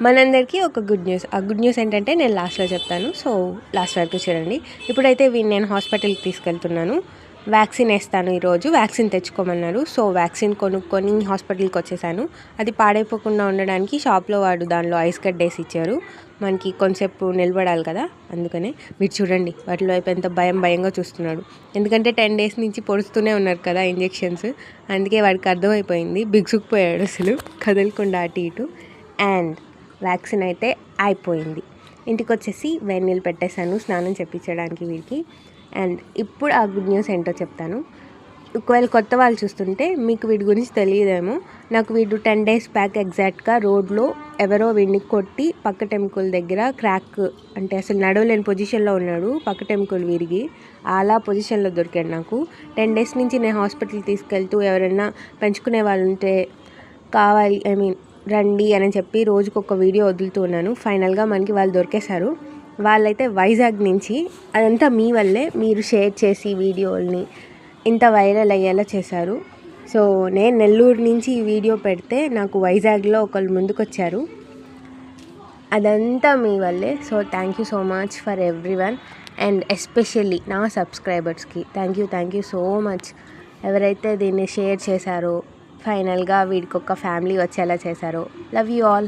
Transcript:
మనందరికీ ఒక good news. ఆ గుడ్ న్యూస్ ఏంటంటే నేను లాస్ట్లో చెప్తాను. సో లాస్ట్ వరకు చూడండి. ఇప్పుడైతే నేను హాస్పిటల్కి తీసుకెళ్తున్నాను. వ్యాక్సిన్ వేస్తాను ఈరోజు. వ్యాక్సిన్ తెచ్చుకోమన్నారు. సో వ్యాక్సిన్ కొనుక్కొని హాస్పిటల్కి వచ్చేసాను. అది పాడైపోకుండా ఉండడానికి షాప్లో వాడు దానిలో ఐస్ కట్టేసి ఇచ్చారు. మనకి కొంచెంసేపు నిలబడాలి కదా, అందుకనే. మీరు చూడండి వాటిలో వైపు ఎంత భయంగా చూస్తున్నాడు. ఎందుకంటే 10 days నుంచి పొడుస్తూనే ఉన్నారు కదా ఇంజెక్షన్స్. అందుకే వాడికి అర్థమైపోయింది. బిగుసుకుపోయాడు అసలు కదలకుండా అటు ఇటు. అండ్ వ్యాక్సిన్ అయితే అయిపోయింది. ఇంటికి వచ్చేసి వేడి నీళ్ళు పెట్టేశాను స్నానం చెప్పించడానికి వీడికి. అండ్ ఇప్పుడు ఆ గుడ్ న్యూస్ ఏంటో చెప్తాను. ఒకవేళ కొత్త వాళ్ళు చూస్తుంటే మీకు వీడి గురించి తెలియదేమో. నాకు వీడు 10 days బ్యాక్ ఎగ్జాక్ట్గా రోడ్లో ఎవరో వీడిని కొట్టి పక్క టెంకుల దగ్గర క్రాక్, అంటే అసలు నడవలేని పొజిషన్లో ఉన్నాడు. పక్క టెంకులు విరిగి అలా పొజిషన్లో దొరికాడు నాకు. 10 days నుంచి నేను హాస్పిటల్కి తీసుకెళ్తూ ఎవరైనా పెంచుకునే వాళ్ళు ఉంటే కావాలి, రండి అని చెప్పి రోజుకొక వీడియో వదులుతూ ఉన్నాను. ఫైనల్గా మనకి వాళ్ళు దొరికేశారు. వాళ్ళైతే వైజాగ్ నుంచి, అదంతా మీ వల్లే, మీరు షేర్ చేసి వీడియోల్ని ఇంత వైరల్ అయ్యేలా చేశారు. సో నేను నెల్లూరు నుంచి ఈ వీడియో పెడితే నాకు వైజాగ్లో ఒకళ్ళు ముందుకొచ్చారు. అదంతా మీ వల్లే. So thank you so much for everyone. And especially నా సబ్స్క్రైబర్స్కి థ్యాంక్ యూ సో మచ్. ఎవరైతే దీన్ని షేర్ చేశారో, ఫైనల్గా వీడికి ఒక ఫ్యామిలీ వచ్చేలా చేశారో. Love you all.